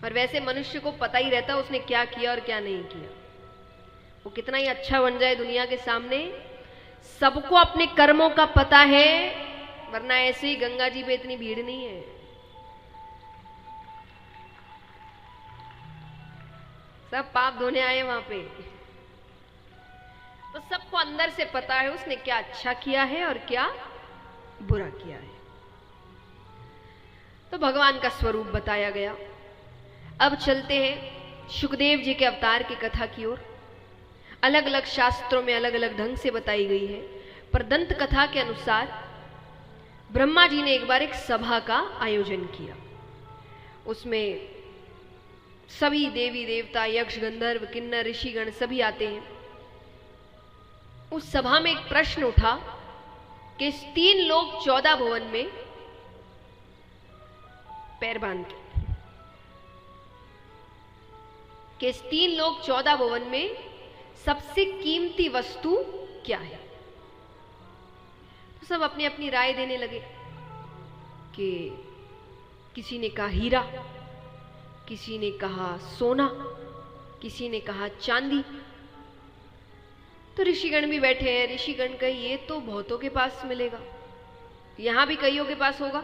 और वैसे मनुष्य को पता ही रहता उसने क्या किया और क्या नहीं किया। वो कितना ही अच्छा बन जाए दुनिया के सामने, सबको अपने कर्मों का पता है, वरना ऐसे ही गंगा जी पे इतनी भीड़ नहीं है। सब पाप धोने आए वहां पे, तो सबको अंदर से पता है उसने क्या अच्छा किया है और क्या बुरा किया है। तो भगवान का स्वरूप बताया गया। अब चलते हैं शुकदेव जी के अवतार की कथा की ओर। अलग अलग शास्त्रों में अलग अलग ढंग से बताई गई है, पर दंत कथा के अनुसार ब्रह्मा जी ने एक बार एक सभा का आयोजन किया। उसमें सभी देवी देवता, यक्ष, गंधर्व, किन्नर, ऋषिगण सभी आते हैं। उस सभा में एक प्रश्न उठा कि 3 लोग 14 भुवन में पैर बांध के 3 लोग 14 भुवन में सबसे कीमती वस्तु क्या है। तो सब अपनी अपनी राय देने लगे कि किसी ने कहा हीरा, किसी ने कहा सोना, किसी ने कहा चांदी। तो ऋषिगण भी बैठे हैं। ऋषिगण कहे ये तो बहुतों के पास मिलेगा, यहां भी कईयों के पास होगा।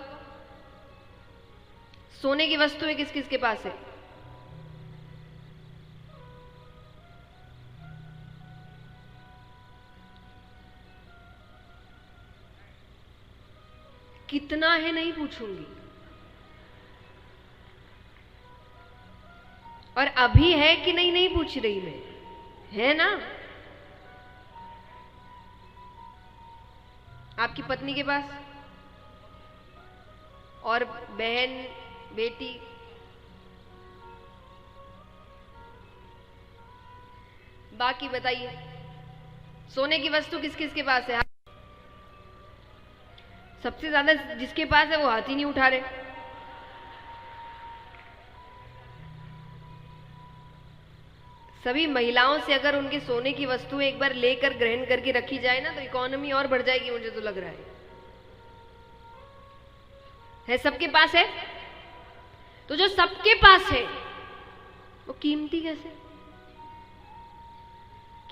सोने की वस्तुएं किस किस के पास है? कितना है नहीं पूछूंगी, और अभी है कि नहीं नहीं पूछ रही मैं, है ना? आपकी पत्नी के पास और बहन, बेटी, बाकी बताइए सोने की वस्तु किस किस के पास है? सबसे ज्यादा जिसके पास है वो हाथ ही नहीं उठा रहे। सभी महिलाओं से अगर उनके सोने की वस्तुएं एक बार लेकर ग्रहण करके रखी जाए ना, तो इकोनॉमी और बढ़ जाएगी, मुझे तो लग रहा है सबके पास है। तो जो सबके पास है वो कीमती कैसे?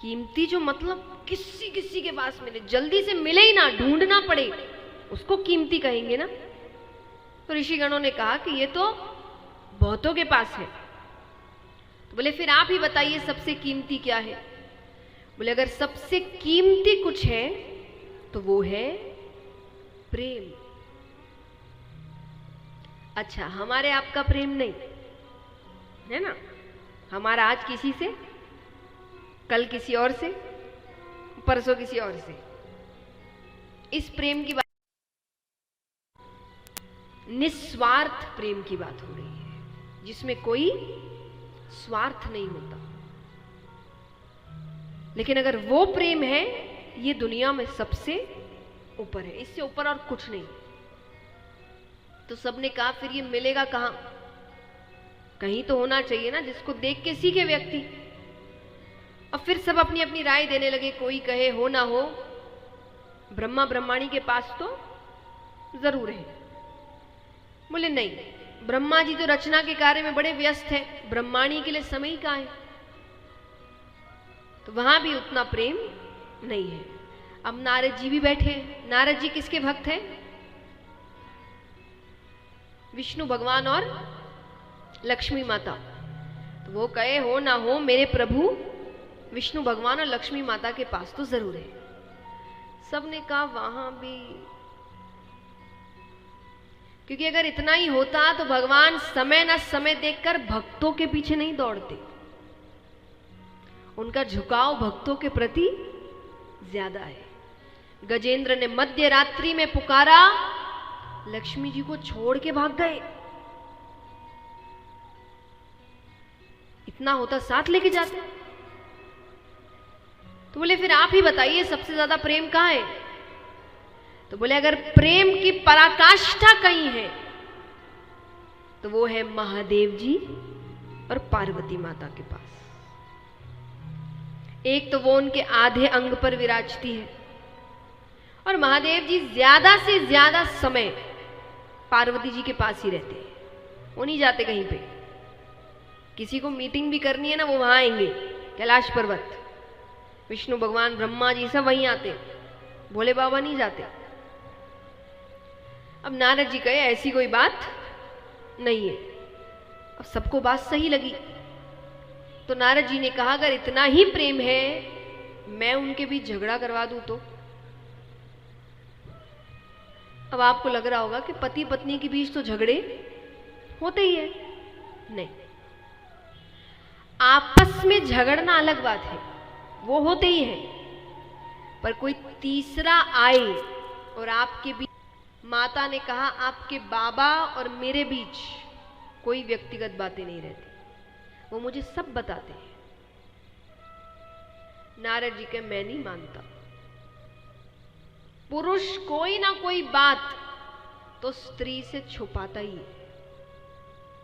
कीमती जो मतलब किसी किसी के पास मिले, जल्दी से मिले ही ना, ढूंढना पड़े, उसको कीमती कहेंगे ना। तो ऋषिगणों ने कहा कि ये तो बहुतों के पास है। तो बोले फिर आप ही बताइए सबसे कीमती क्या है? बोले अगर सबसे कीमती कुछ है तो वो है प्रेम। अच्छा, हमारे आपका प्रेम नहीं है ना, हमारा आज किसी से, कल किसी और से, परसों किसी और से। इस प्रेम की बात, निस्वार्थ प्रेम की बात हो रही है, जिसमें कोई स्वार्थ नहीं होता। लेकिन अगर वो प्रेम है, ये दुनिया में सबसे ऊपर है, इससे ऊपर और कुछ नहीं। तो सबने कहा फिर ये मिलेगा कहां? कहीं तो होना चाहिए ना जिसको देख के सीखे व्यक्ति। और फिर सब अपनी अपनी राय देने लगे। कोई कहे हो ना हो, ब्रह्मा ब्रह्माणी के पास तो जरूर है। बोले नहीं, ब्रह्मा जी तो रचना के कार्य में बड़े व्यस्त हैं, ब्रह्माणी के लिए समय ही कहां है, तो वहां भी उतना प्रेम नहीं है। अब नारद जी भी बैठे हैं। नारद जी किसके भक्त हैं? विष्णु भगवान और लक्ष्मी माता। तो वो कहे हो ना हो, मेरे प्रभु विष्णु भगवान और लक्ष्मी माता के पास तो जरूर है। सबने कहा वहां भी, क्योंकि अगर इतना ही होता तो भगवान समय न समय देखकर भक्तों के पीछे नहीं दौड़ते। उनका झुकाव भक्तों के प्रति ज्यादा है। गजेंद्र ने मध्य रात्रि में पुकारा, लक्ष्मी जी को छोड़ के भाग गए। इतना होता साथ लेके जाते। तो बोले फिर आप ही बताइए सबसे ज्यादा प्रेम कहां है? तो बोले अगर प्रेम की पराकाष्ठा कहीं है तो वो है महादेव जी और पार्वती माता के पास। एक तो वो उनके आधे अंग पर विराजती है, और महादेव जी ज्यादा से ज्यादा समय पार्वती जी के पास ही रहते हैं, वो नहीं जाते कहीं पे। किसी को मीटिंग भी करनी है ना, वो वहां आएंगे कैलाश पर्वत। विष्णु भगवान, ब्रह्मा जी सब वहीं आते, भोले बाबा नहीं जाते। अब नारद जी कहे ऐसी कोई बात नहीं है। अब सबको बात सही लगी, तो नारद जी ने कहा अगर इतना ही प्रेम है, मैं उनके बीच झगड़ा करवा दूं तो। अब आपको लग रहा होगा कि पति पत्नी के बीच तो झगड़े होते ही है। नहीं, आपस में झगड़ना अलग बात है, वो होते ही है, पर कोई तीसरा आए और आपके बीच, माता ने कहा आपके बाबा और मेरे बीच कोई व्यक्तिगत बातें नहीं रहती, वो मुझे सब बताते हैं। नारद जी के मैं नहीं मानता। पुरुष कोई ना कोई बात तो स्त्री से छुपाता ही है।